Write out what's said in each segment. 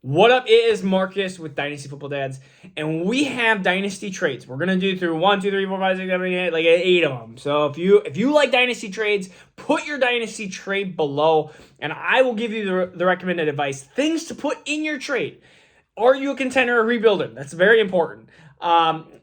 What up? It is Marcus with Dynasty Football Dads, and we have Dynasty Trades. We're gonna do through 1, 2, 3, 4, 5, 6, 7, 8, like 8 of them. So if you like Dynasty Trades, put your Dynasty trade below, and I will give you the recommended advice, things to put in your trade. Are you a contender or rebuilder? That's very important.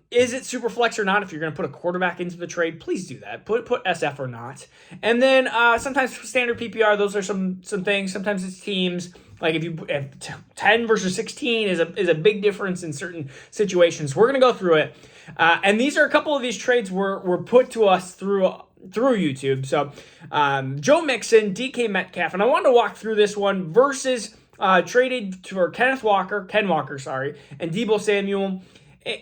Is it super flex or not? If you're going to put a quarterback into the trade, please do that. Put SF or not. And then sometimes standard PPR, those are some things. Sometimes it's teams. Like if 10 versus 16 is a big difference in certain situations. We're going to go through it. And these are a couple of these trades were put to us through YouTube. So Joe Mixon, DK Metcalf, and I wanted to walk through this one versus traded for Ken Walker, and Deebo Samuel.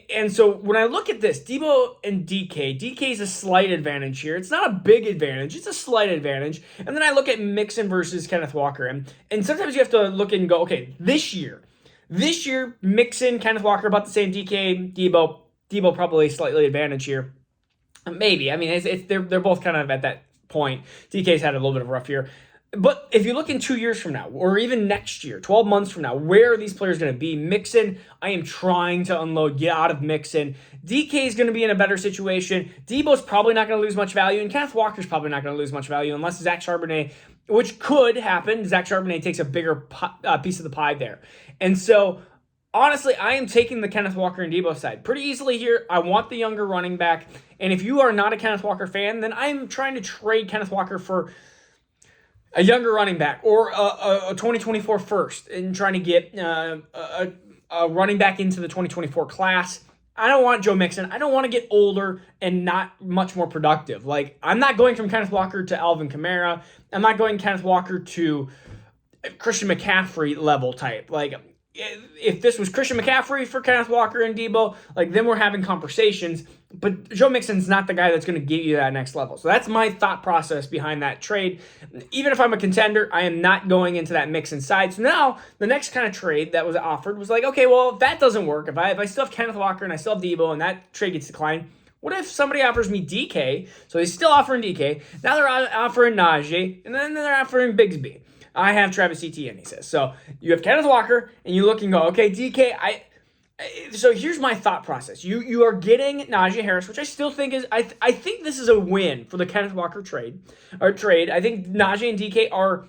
And so when I look at this, Deebo and DK is a slight advantage here. It's not a big advantage. It's a slight advantage. And then I look at Mixon versus Kenneth Walker. And sometimes you have to look and go, okay, this year, Mixon, Kenneth Walker about the same. DK, Deebo probably slightly advantage here. Maybe. I mean, they're both kind of at that point. DK's had a little bit of a rough year. But if you look in 2 years from now, or even next year, 12 months from now, where are these players going to be? Mixon, I am trying to unload, get out of Mixon. DK is going to be in a better situation. Deebo's probably not going to lose much value, and Kenneth Walker's probably not going to lose much value unless Zach Charbonnet, which could happen. Zach Charbonnet takes a bigger piece of the pie there. And so, honestly, I am taking the Kenneth Walker and Deebo side pretty easily here. I want the younger running back. And if you are not a Kenneth Walker fan, then I'm trying to trade Kenneth Walker for a younger running back or a 2024 first and trying to get a running back into the 2024 class. I don't want Joe Mixon. I don't want to get older and not much more productive. Like, I'm not going from Kenneth Walker to Alvin Kamara. I'm not going Kenneth Walker to Christian McCaffrey level type. Like, if this was Christian McCaffrey for Kenneth Walker and Deebo, like, then we're having conversations. But Joe Mixon's not the guy that's going to get you that next level. So that's my thought process behind that trade. Even if I'm a contender, I am not going into that Mixon side. So now the next kind of trade that was offered was like, okay, well, if that doesn't work, if I still have Kenneth Walker and I still have Deebo and that trade gets declined, what if somebody offers me DK? So he's still offering DK. Now they're offering Najee, and then they're offering Bigsby. I have Travis Etienne, he says. So you have Kenneth Walker, and you look and go, okay, DK, so here's my thought process. You are getting Najee Harris, which I still think is, I think this is a win for the Kenneth Walker trade. I think Najee and DK are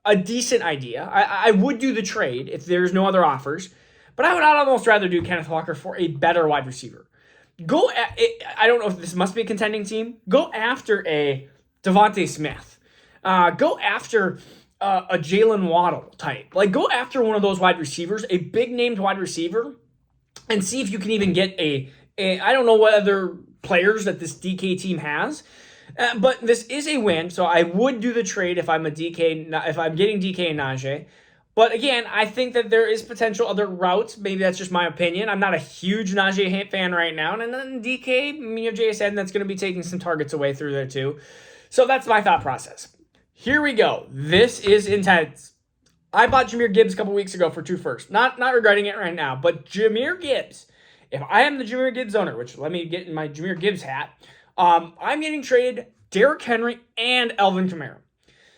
a decent idea. I would do the trade if there's no other offers, but I would almost rather do Kenneth Walker for a better wide receiver. I don't know if this must be a contending team. Go after a Devontae Smith. Go after a Jalen Waddle type. Like, go after one of those wide receivers, a big named wide receiver, and see if you can even get I don't know what other players that this DK team has, but this is a win. So I would do the trade if I'm getting DK and Najee. But again, I think that there is potential other routes. Maybe that's just my opinion. I'm not a huge Najee fan right now. And then DK, you have JSN that's going to be taking some targets away through there too. So that's my thought process. Here we go. This is intense. I bought Jahmyr Gibbs a couple weeks ago for 2 firsts. Not regretting it right now, but Jahmyr Gibbs. If I am the Jahmyr Gibbs owner, which let me get in my Jahmyr Gibbs hat, I'm getting traded Derrick Henry and Alvin Kamara.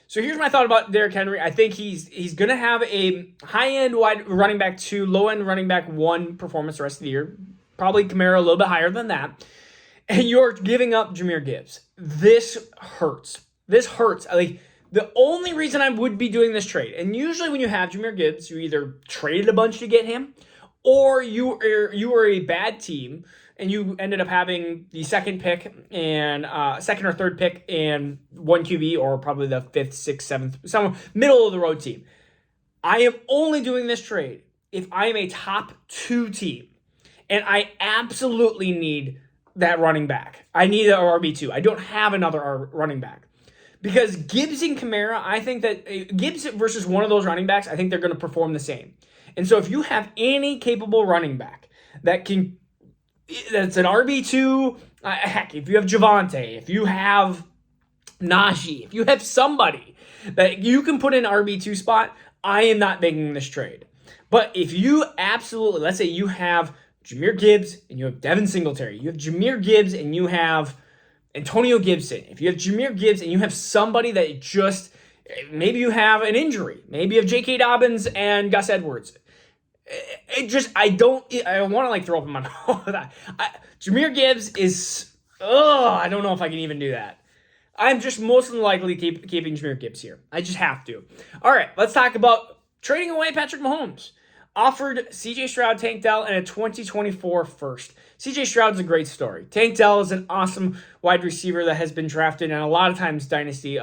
So here's my thought about Derrick Henry. I think he's going to have a high-end wide running back 2, low-end running back 1 performance the rest of the year. Probably Kamara a little bit higher than that. And you're giving up Jahmyr Gibbs. This hurts. Like, the only reason I would be doing this trade, and usually when you have Jahmyr Gibbs, you either traded a bunch to get him, or you were a bad team and you ended up having the second or third pick and 1 QB, or probably the 5th, 6th, 7th, somewhere middle of the road team. I am only doing this trade if I am a top 2 team, and I absolutely need that running back. I need an RB2. I don't have another running back. Because Gibbs and Kamara, I think that Gibbs versus one of those running backs, I think they're going to perform the same. And so if you have any capable running back that's an RB2, heck, if you have Javonte, if you have Najee, if you have somebody that you can put in RB2 spot, I am not making this trade. But if you absolutely, let's say you have Jahmyr Gibbs and you have Devin Singletary, you have Jahmyr Gibbs and you have Antonio Gibson, if you have Jahmyr Gibbs and you have somebody that just, maybe you have an injury, maybe you have J.K. Dobbins and Gus Edwards, I don't want to like throw up in my mouth. Jahmyr Gibbs is, I don't know if I can even do that. I'm just most than likely keeping Jahmyr Gibbs here. I just have to. All right, let's talk about trading away Patrick Mahomes. Offered C.J. Stroud, Tank Dell, and a 2024 first. C.J. Stroud's a great story. Tank Dell is an awesome wide receiver that has been drafted in a lot of times dynasty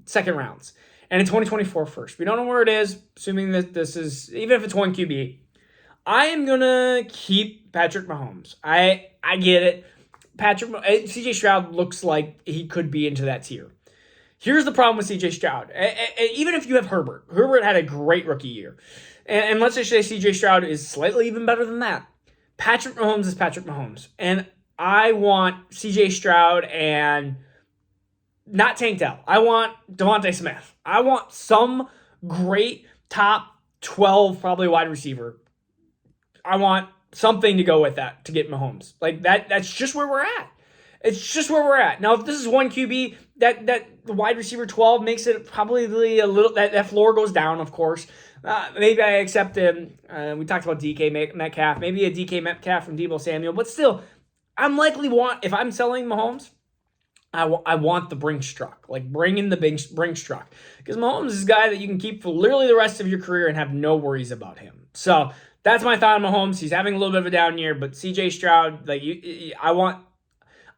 second rounds. And a 2024 first. We don't know where it is, assuming that this is, even if it's one QB. I am going to keep Patrick Mahomes. I get it. C.J. Stroud looks like he could be into that tier. Here's the problem with C.J. Stroud. Even if you have Herbert had a great rookie year. And let's just say C.J. Stroud is slightly even better than that. Patrick Mahomes is Patrick Mahomes. And I want C.J. Stroud and not Tank Dell. I want Devontae Smith. I want some great top 12 probably wide receiver. I want something to go with that to get Mahomes. Like that's just where we're at. It's just where we're at. Now, if this is one QB, that the wide receiver 12 makes it probably a little, that floor goes down, of course. Maybe I accept him. We talked about DK Metcalf. Maybe a DK Metcalf from Deebo Samuel. But still, I'm likely if I'm selling Mahomes, I want the Brinks truck. Like, bring in the Brinks truck. Because Mahomes is a guy that you can keep for literally the rest of your career and have no worries about him. So, that's my thought on Mahomes. He's having a little bit of a down year, but CJ Stroud, I want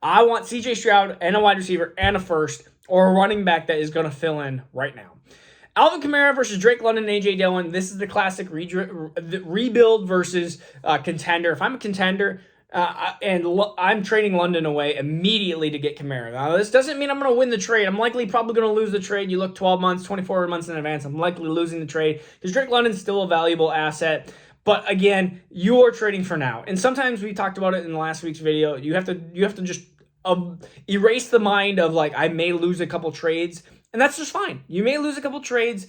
CJ Stroud and a wide receiver and a first or a running back that is going to fill in right now. Alvin Kamara versus Drake London and A.J. Dillon. This is the classic rebuild versus contender. If I'm a contender I'm trading London away immediately to get Kamara. Now, this doesn't mean I'm going to win the trade. I'm likely probably going to lose the trade. You look 12 months, 24 months in advance. I'm likely losing the trade because Drake London's still a valuable asset. But again, you are trading for now. And sometimes we talked about it in last week's video. You have to just erase the mind of like, I may lose a couple trades. And that's just fine. You may lose a couple trades,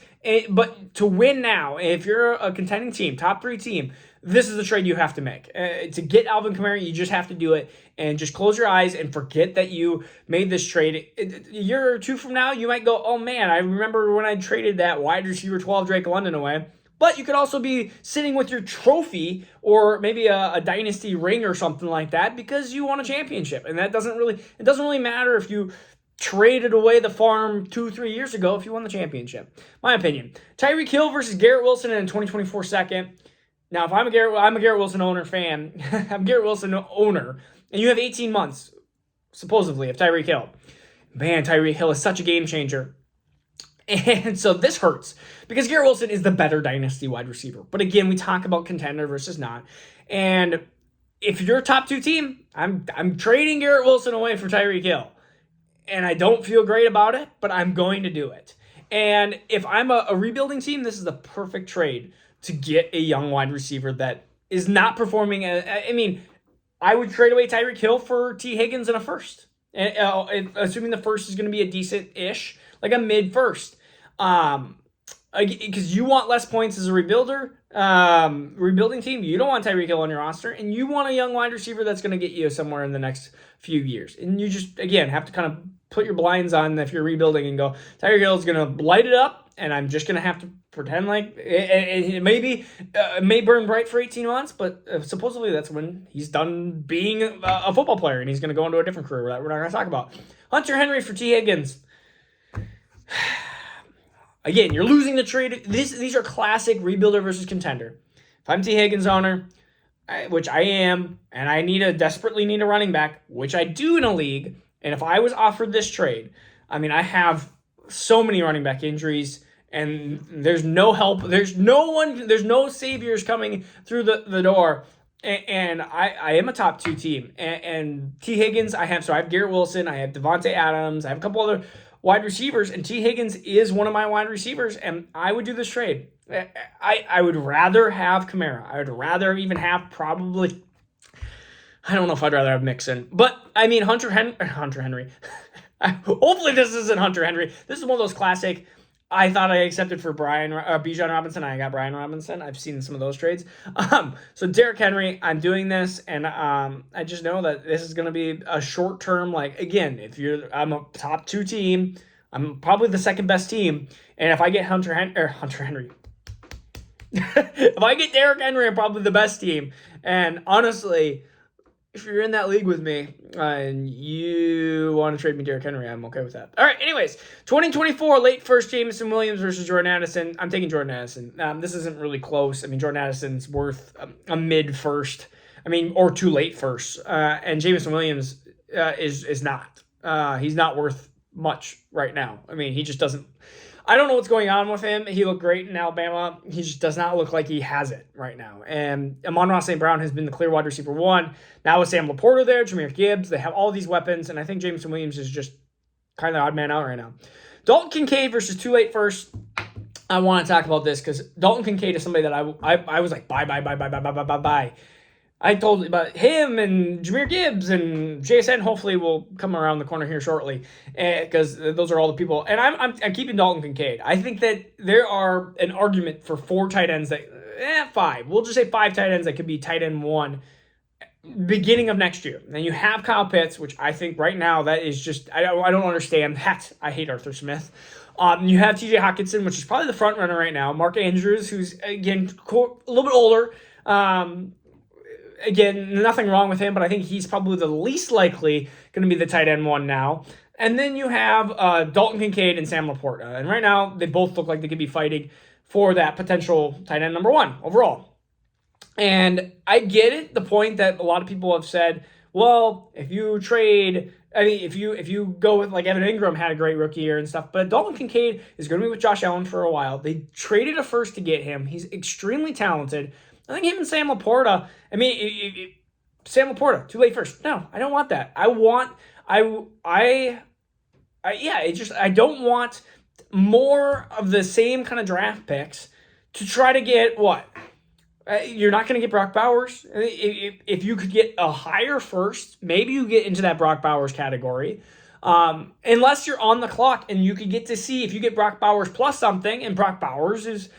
but to win now, if you're a contending team, top 3 team, this is the trade you have to make. To get Alvin Kamara, you just have to do it and just close your eyes and forget that you made this trade. A year or two from now, you might go, oh man, I remember when I traded that wide receiver 12 Drake London away. But you could also be sitting with your trophy or maybe a dynasty ring or something like that because you won a championship. And it doesn't really matter if you traded away the farm 2-3 years ago if you won the championship. My opinion. Tyreek Hill versus Garrett Wilson in a 2024 second. Now, if I'm a Garrett Wilson owner fan, I'm a Garrett Wilson owner, and you have 18 months, supposedly, of Tyreek Hill. Man, Tyreek Hill is such a game changer. And so this hurts because Garrett Wilson is the better dynasty wide receiver. But again, we talk about contender versus not. And if you're a top 2 team, I'm trading Garrett Wilson away for Tyreek Hill. And I don't feel great about it, but I'm going to do it. And if I'm a rebuilding team, this is the perfect trade to get a young wide receiver that is not performing. I would trade away Tyreek Hill for T. Higgins and a first. Assuming the first is going to be a decent-ish, like a mid-first. Because you want less points as a rebuilding team. You don't want Tyreek Hill on your roster, and you want a young wide receiver that's going to get you somewhere in the next few years. And you just, again, have to kind of put your blinds on if you're rebuilding and go, Tyreek Hill is going to light it up, and I'm just going to have to pretend like it may burn bright for 18 months, but supposedly that's when he's done being a football player, and he's going to go into a different career that we're not going to talk about. Hunter Henry for T. Higgins. Again, you're losing the trade. These are classic rebuilder versus contender. If I'm T. Higgins owner, which I am, and I desperately need a running back, which I do in a league, and if I was offered this trade, I have so many running back injuries, and there's no help. There's no saviors coming through the door. And I am a top 2 team. And T. Higgins, I have Garrett Wilson, I have Devontae Adams, I have a couple other wide receivers, and T. Higgins is one of my wide receivers, and I would do this trade. I would rather have Kamara. I would rather even have probably, I don't know if I'd rather have Mixon, but Hunter Henry. Hopefully this isn't Hunter Henry. This is one of those classic, I thought I accepted for Bijan Robinson. I got Brian Robinson. I've seen some of those trades. So Derrick Henry, I'm doing this, and I just know that this is going to be a short term. Like, again, I'm a top 2 team. I'm probably the second best team, and if I get Hunter Henry, If I get Derrick Henry, I'm probably the best team. And honestly, if you're in that league with me and you want to trade me Derrick Henry, I'm okay with that. All right, anyways, 2024 late first, Jameson Williams versus Jordan Addison. I'm taking Jordan Addison. This isn't really close. I mean, Jordan Addison's worth a mid first. I mean, or too late first. And Jameson Williams is not. He's not worth much right now. I mean, he just doesn't. I don't know what's going on with him. He looked great in Alabama. He just does not look like he has it right now. And Amon-Ra St. Brown has been the clear wide receiver one. Now with Sam Laporta there, Jahmyr Gibbs, they have all these weapons, and I think Jameson Williams is just kind of the odd man out right now. Dalton Kincaid versus too late first. I want to talk about this because Dalton Kincaid is somebody that I was like, bye. I told you about him and Jahmyr Gibbs and JSN hopefully will come around the corner here shortly because those are all the people. And I'm keeping Dalton Kincaid. I think that there are an argument for 4 tight ends that, 5. We'll just say 5 tight ends that could be tight end 1 beginning of next year. And then you have Kyle Pitts, which I think right now that is just, I don't understand. I hate Arthur Smith. You have TJ Hawkinson, which is probably the front runner right now. Mark Andrews, who's, again, a little bit older. Again, nothing wrong with him, but I think he's probably the least likely going to be the tight end 1 now. And then you have Dalton Kincaid and Sam Laporta. And right now, they both look like they could be fighting for that potential tight end number 1 overall. And I get it, the point that a lot of people have said, well, if you trade, I mean, if you go with like Evan Ingram had a great rookie year and stuff, but Dalton Kincaid is going to be with Josh Allen for a while. They traded a first to get him. He's extremely talented. I think even Sam Laporta, I mean, Sam Laporta, too late first. No, I don't want that. I don't want more of the same kind of draft picks to try to get what? You're not going to get Brock Bowers. If you could get a higher first, maybe you get into that Brock Bowers category. Unless you're on the clock and you could get to see if you get Brock Bowers plus something, and Brock Bowers is...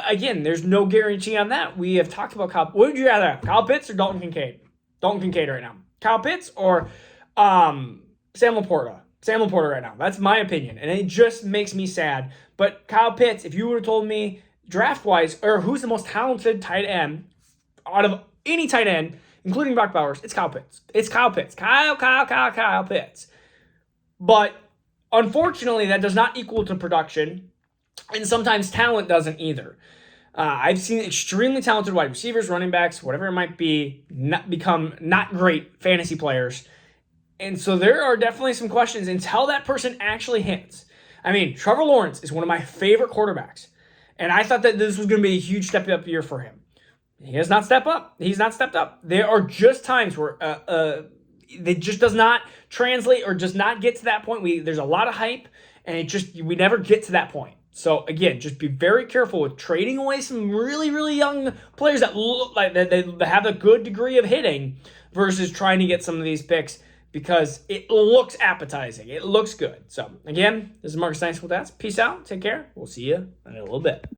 again, there's no guarantee on that. We have talked about Kyle. What would you rather have, Kyle Pitts or Dalton Kincaid? Dalton Kincaid right now. Kyle Pitts or Sam Laporta? Sam Laporta right now. That's my opinion, and it just makes me sad. But Kyle Pitts, if you would have told me draft-wise, or who's the most talented tight end out of any tight end, including Brock Bowers, it's Kyle Pitts. It's Kyle Pitts. Kyle Pitts. But unfortunately, that does not equal to production. And sometimes talent doesn't either. I've seen extremely talented wide receivers, running backs, whatever it might be, become not great fantasy players. And so there are definitely some questions until that person actually hits. I mean, Trevor Lawrence is one of my favorite quarterbacks. And I thought that this was going to be a huge step up year for him. He has not stepped up. He's not stepped up. There are just times where it just does not translate or does not get to that point. There's a lot of hype, and we never get to that point. So, again, just be very careful with trading away some really, really young players that look like they have a good degree of hitting versus trying to get some of these picks because it looks appetizing. It looks good. So, again, this is Marcus Dynasty Trades. Peace out. Take care. We'll see you in a little bit.